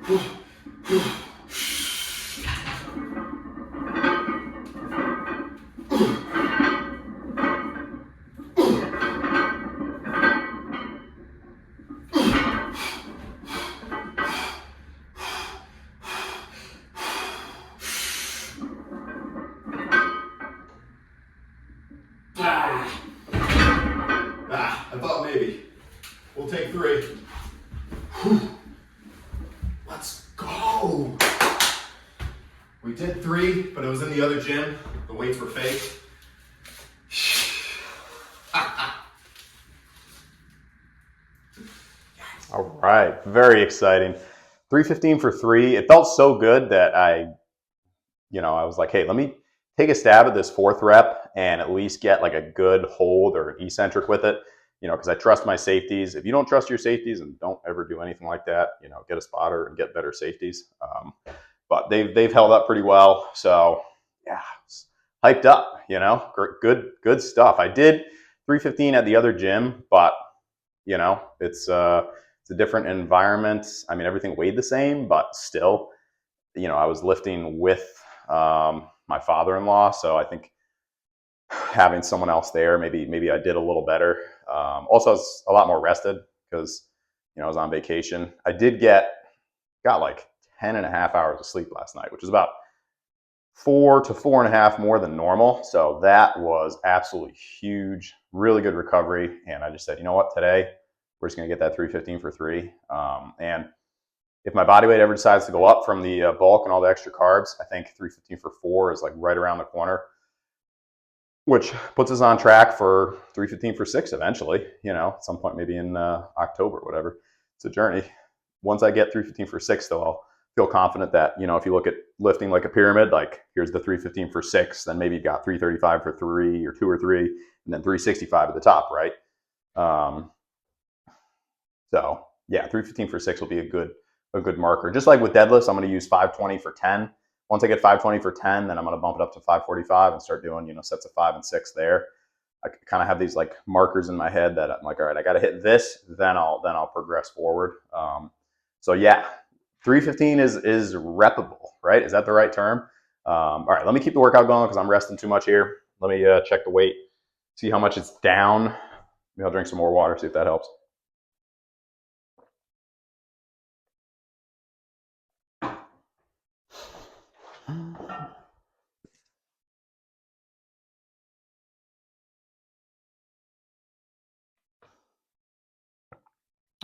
I thought maybe. We'll take 3. Let's go. We did 3, but it was in the other gym. The weights were fake. All right, very exciting. 315 for 3. It felt so good that I was like, hey, let me take a stab at this 4th rep and at least get like a good hold or an eccentric with it, because I trust my safeties. If you don't trust your safeties, and don't ever do anything like that, get a spotter and get better safeties. But they've held up pretty well. So yeah, hyped up, good stuff. I did 315 at the other gym, but it's a different environment. I mean, everything weighed the same, but still, I was lifting with my father-in-law, so I think having someone else there, maybe I did a little better. Also, I was a lot more rested because I was on vacation. I got like 10.5 hours of sleep last night, which is about 4 to 4.5 more than normal. So that was absolutely huge, really good recovery. And I just said, you know what, today we're just gonna get that 315 for 3. And if my body weight ever decides to go up from the bulk and all the extra carbs, I think 315 for 4 is like right around the corner, which puts us on track for 315 for 6 eventually, at some point, maybe in October, whatever. It's a journey. Once I get 315 for 6, though, I'll feel confident that, if you look at lifting like a pyramid, like here's the 315 for 6, then maybe you got 335 for 3 or 2 or 3, and then 365 at the top, right? So yeah, 315 for 6 will be a good marker. Just like with deadlifts, I'm going to use 520 for 10. Once I get 520 for 10, then I'm going to bump it up to 545 and start doing, sets of 5 and 6 there. I kind of have these like markers in my head that I'm like, all right, I got to hit this, then I'll progress forward. So yeah, 315 is reppable, right? Is that the right term? All right, let me keep the workout going because I'm resting too much here. Let me check the weight, see how much it's down. Maybe I'll drink some more water, see if that helps.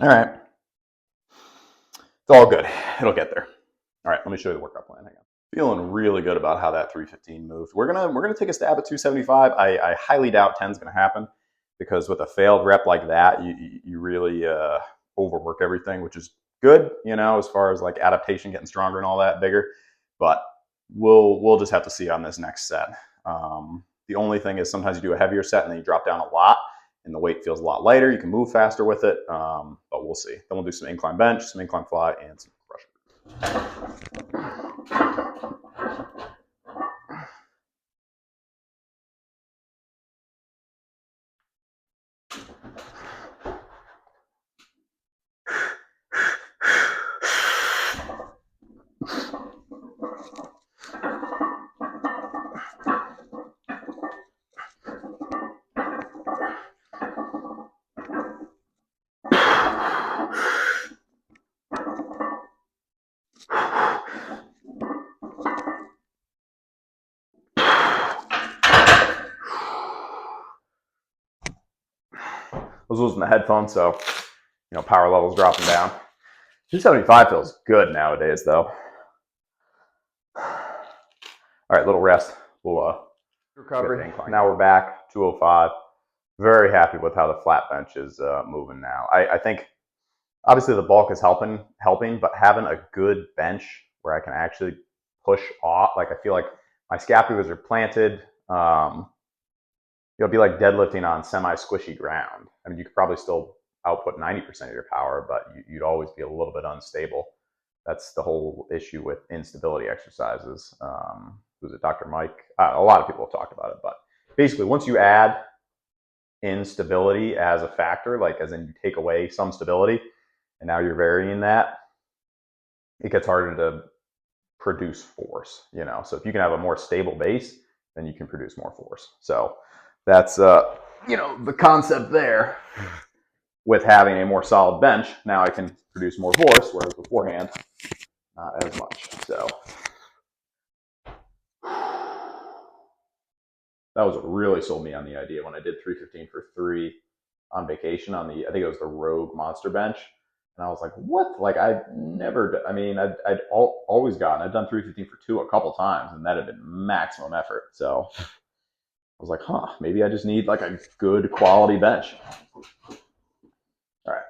All right. It's all good. It'll get there. All right, let me show you the workout plan. Hang on. Feeling really good about how that 315 moved. We're gonna take a stab at 275. I highly doubt 10 is gonna happen because with a failed rep like that, you really overwork everything, which is good, as far as like adaptation, getting stronger and all that, bigger. But we'll just have to see on this next set. The only thing is sometimes you do a heavier set and then you drop down a lot and the weight feels a lot lighter. You can move faster with it, but we'll see. Then we'll do some incline bench, some incline fly, and some pressure. I was losing the headphones, so power levels dropping down. 275 feels good nowadays, though. All right, little rest. We'll recovery. Now we're back 205. Very happy with how the flat bench is moving now. I think obviously the bulk is helping, but having a good bench where I can actually push off, like I feel like my scapulars are planted. It'll be like deadlifting on semi-squishy ground. I mean, you could probably still output 90% of your power, but you'd always be a little bit unstable. That's the whole issue with instability exercises. Who's it, Dr. Mike? A lot of people have talked about it, but basically once you add instability as a factor, like as in you take away some stability, and now you're varying that, it gets harder to produce force, you know. So if you can have a more stable base, then you can produce more force. So that's you know, the concept there with having a more solid bench. Now I can produce more force, whereas beforehand, not as much. So that was what really sold me on the idea when I did 315 for 3 on vacation on the, I think it was the Rogue Monster Bench. And I was like, what? Like, I'd never, I mean, always gotten, I've done 315 for 2 a couple times, and that had been maximum effort. So I was like, huh, maybe I just need like a good quality bench. All right.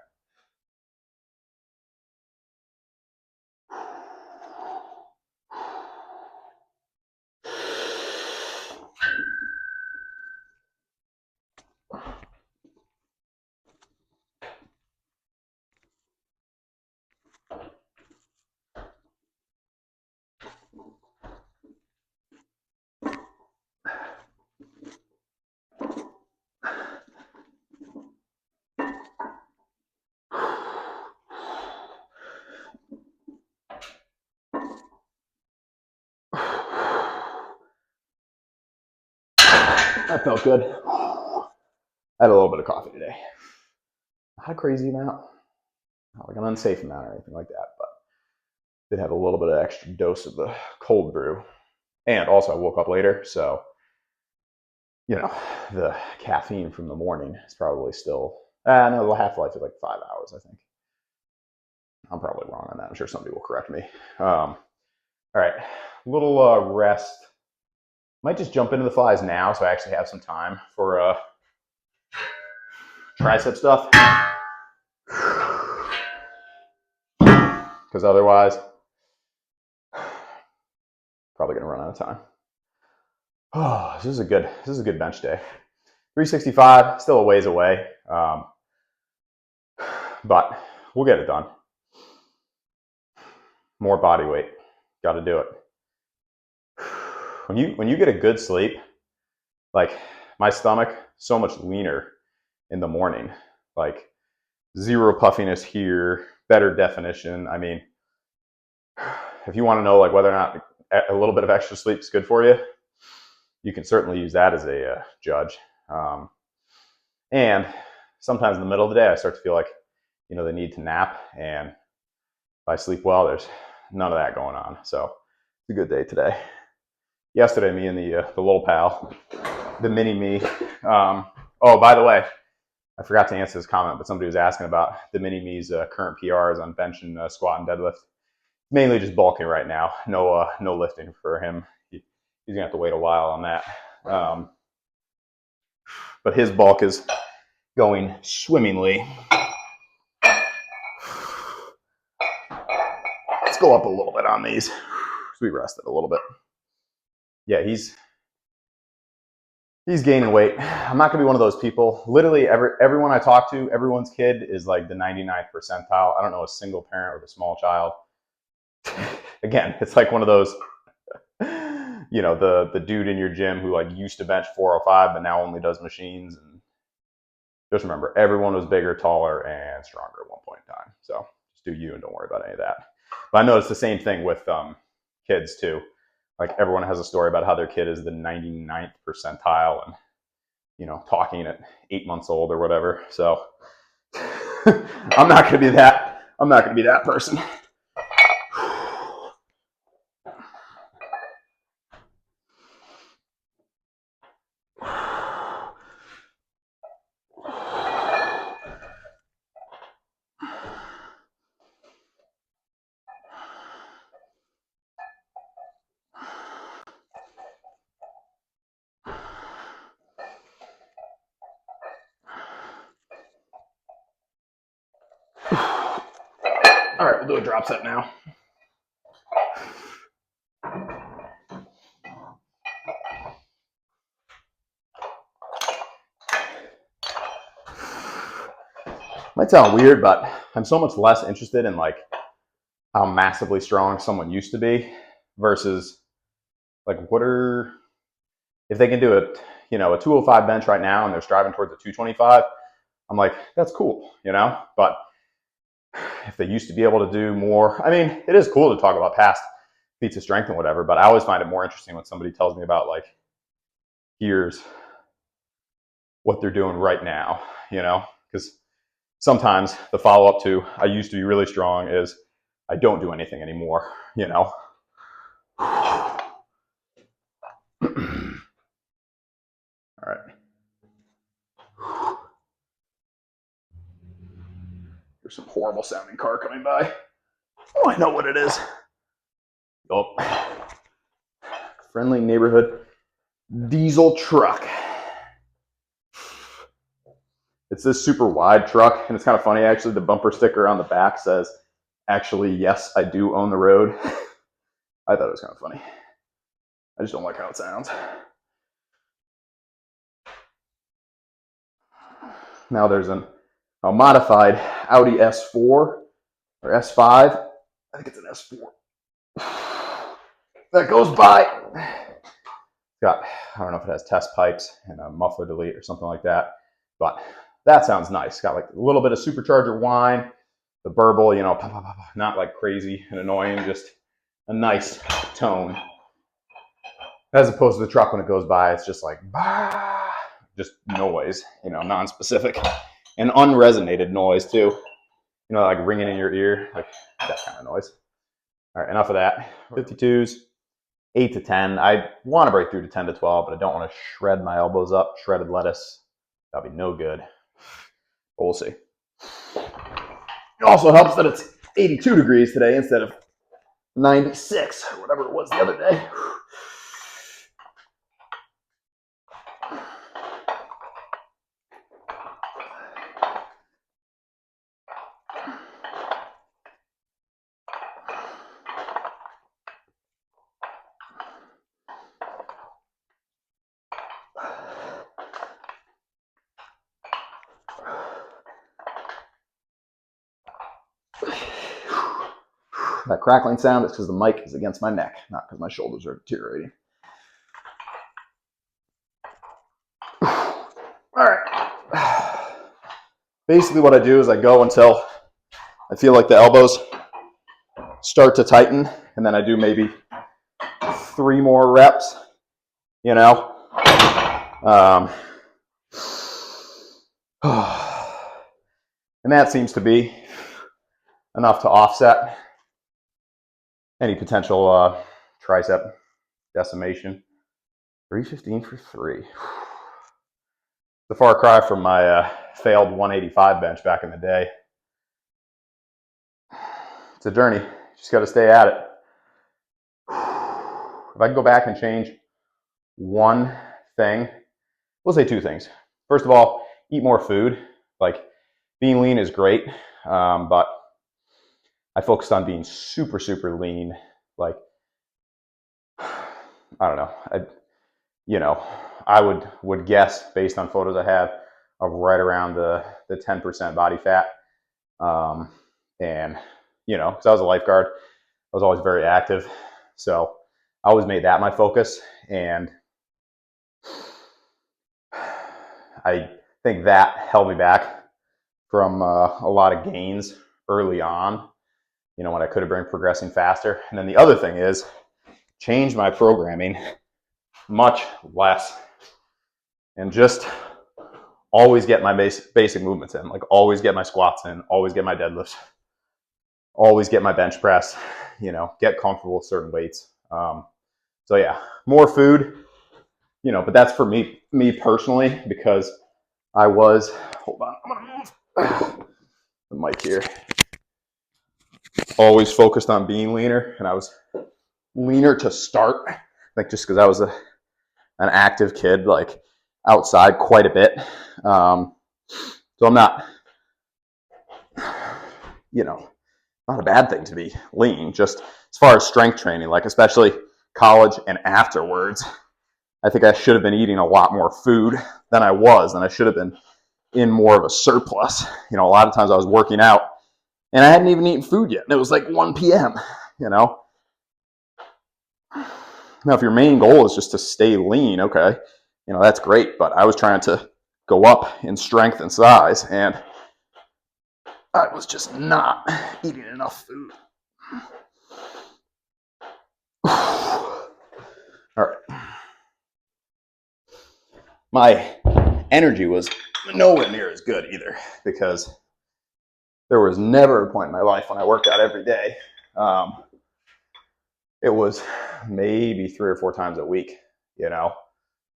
That felt good. I had a little bit of coffee today. Not a crazy amount, not like an unsafe amount or anything like that, but did have a little bit of extra dose of the cold brew. And also I woke up later, so you know, the caffeine from the morning is probably still, no, the half-life is like 5 hours, I think. I'm probably wrong on that. I'm sure somebody will correct me. All right, little rest. Might just jump into the flies now, so I actually have some time for tricep stuff. Because otherwise, probably gonna run out of time. Oh, this is a good bench day. 365, still a ways away, but we'll get it done. More body weight, got to do it. When you get a good sleep, like my stomach, so much leaner in the morning, like zero puffiness here, better definition. I mean, if you want to know like whether or not a little bit of extra sleep is good for you, you can certainly use that as a judge. And sometimes in the middle of the day, I start to feel like, you know, the need to nap. And if I sleep well, there's none of that going on. So it's a good day today. Yesterday, me and the little pal, the mini me. Oh, by the way, I forgot to answer this comment, but somebody was asking about the mini me's current PRs on bench and squat and deadlift. Mainly just bulking right now. No lifting for him. He's gonna have to wait a while on that. But his bulk is going swimmingly. Let's go up a little bit on these. So we rested a little bit. Yeah, he's gaining weight. I'm not gonna be one of those people. Literally everyone I talk to, everyone's kid is like the 99th percentile. I don't know a single parent with a small child. Again, it's like one of those, you know, the dude in your gym who like used to bench 405 but now only does machines. And just remember, everyone was bigger, taller, and stronger at one point in time. So just do you and don't worry about any of that. But I noticed the same thing with kids too. Like everyone has a story about how their kid is the 99th percentile and, you know, talking at 8 months old or whatever. So I'm not going to be that. I'm not going to be that person. All right, we'll do a drop set now. Might sound weird, but I'm so much less interested in like how massively strong someone used to be versus like if they can do it, you know, a 205 bench right now and they're striving towards a 225, I'm like, that's cool, you know? But if they used to be able to do more. I mean, it is cool to talk about past feats of strength and whatever, but I always find it more interesting when somebody tells me about, like, here's what they're doing right now, you know? Because sometimes the follow-up to I used to be really strong is I don't do anything anymore, you know? All right. There's some horrible sounding car coming by. Oh, I know what it is. Oh, friendly neighborhood diesel truck. It's this super wide truck, and it's kind of funny, actually. The bumper sticker on the back says, actually, yes, I do own the road. I thought it was kind of funny. I just don't like how it sounds. Now there's a modified Audi S4 or S5. I think it's an S4. That goes by. Got, I don't know if it has test pipes and a muffler delete or something like that, but that sounds nice. Got like a little bit of supercharger whine, the burble, you know, not like crazy and annoying, just a nice tone. As opposed to the truck when it goes by, it's just like, bah, just noise, you know, non-specific. And unresonated noise too. You know, like ringing in your ear, like that kind of noise. All right, enough of that. 52s, 8 to 10. I want to break through to 10 to 12, but I don't want to shred my elbows up. Shredded lettuce, that'll be no good. But we'll see. It also helps that it's 82 degrees today instead of 96 or whatever it was the other day. That crackling sound is because the mic is against my neck, not because my shoulders are deteriorating. All right. Basically what I do is I go until I feel like the elbows start to tighten, and then I do maybe 3 more reps, you know. And that seems to be enough to offset any potential tricep decimation. 315 for 3. The far cry from my failed 185 bench back in the day. It's a journey. Just got to stay at it. If I can go back and change one thing, we'll say 2 things. First of all, eat more food. Like, being lean is great, but I focused on being super, super lean. Like, I don't know. I would guess, based on photos I have, of right around the 10% body fat. And, you know, because I was a lifeguard, I was always very active. So I always made that my focus. And I think that held me back from a lot of gains early on, you know, when I could have been progressing faster. And then the other thing is change my programming much less and just always get my basic movements in, like always get my squats in, always get my deadlifts, always get my bench press, you know, get comfortable with certain weights. So yeah, more food, you know, but that's for me personally, because I was, hold on, I'm gonna move the mic here. Always focused on being leaner, and I was leaner to start, like just because I was an active kid, like outside quite a bit. So I'm not, you know, not a bad thing to be lean, just as far as strength training, like especially college and afterwards, I think I should have been eating a lot more food than I was, and I should have been in more of a surplus. You know, a lot of times I was working out and I hadn't even eaten food yet, and it was like 1 p.m., you know. Now, if your main goal is just to stay lean, okay, you know, that's great, but I was trying to go up in strength and size, and I was just not eating enough food. All right. My energy was nowhere near as good either, because there was never a point in my life when I worked out every day. It was maybe 3 or 4 times a week, you know,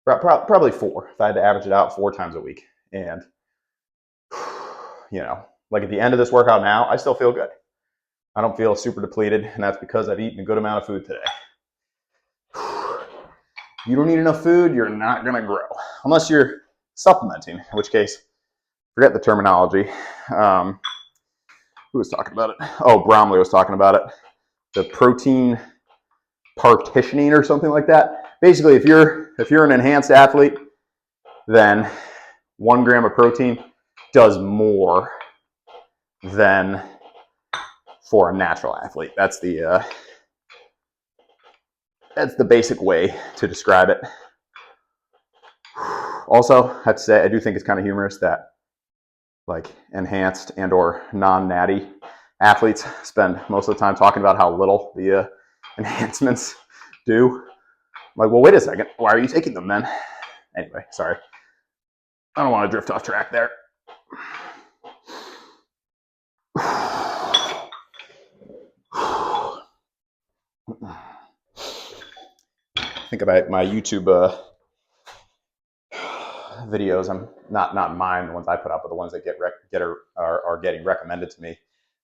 probably 4. If I had to average it out, 4 times a week. And, you know, like at the end of this workout now, I still feel good. I don't feel super depleted, and that's because I've eaten a good amount of food today. If you don't eat enough food, you're not going to grow. Unless you're supplementing, in which case, forget the terminology. Who was talking about it? Oh, Bromley was talking about it. The protein partitioning or something like that. Basically, if you're an enhanced athlete, then 1 gram of protein does more than for a natural athlete. That's the basic way to describe it. Also, I have to say, I do think it's kind of humorous that like enhanced and or non-natty athletes spend most of the time talking about how little the enhancements do. I'm like, well, wait a second. Why are you taking them then? Anyway, sorry. I don't want to drift off track there. Think about my YouTube videos. I'm not mine, the ones I put up, but the ones that are getting recommended to me.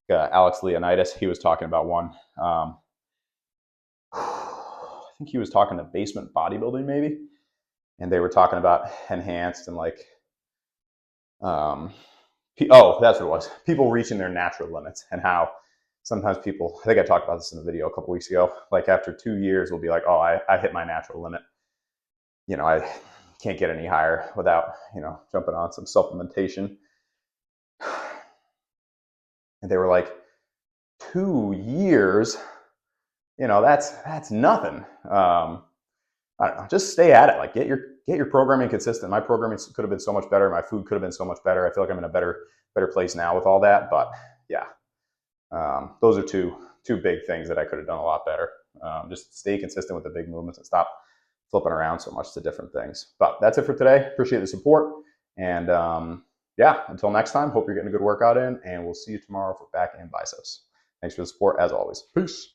Alex Leonidas, he was talking about one. I think he was talking to Basement Bodybuilding maybe, and they were talking about enhanced and like, oh, that's what it was. People reaching their natural limits, and how sometimes people, I think I talked about this in a video a couple weeks ago, like after 2 years will be like, oh, I hit my natural limit. You know, I can't get any higher without, you know, jumping on some supplementation. And they were like, 2 years, you know, that's nothing. I don't know, just stay at it. Like get your programming consistent. My programming could have been so much better. My food could have been so much better. I feel like I'm in a better place now with all that. But yeah, those are two big things that I could have done a lot better. Just stay consistent with the big movements and stop flipping around so much to different things. But that's it for today. Appreciate the support. And yeah, until next time, hope you're getting a good workout in, and we'll see you tomorrow for back and biceps. Thanks for the support as always. Peace.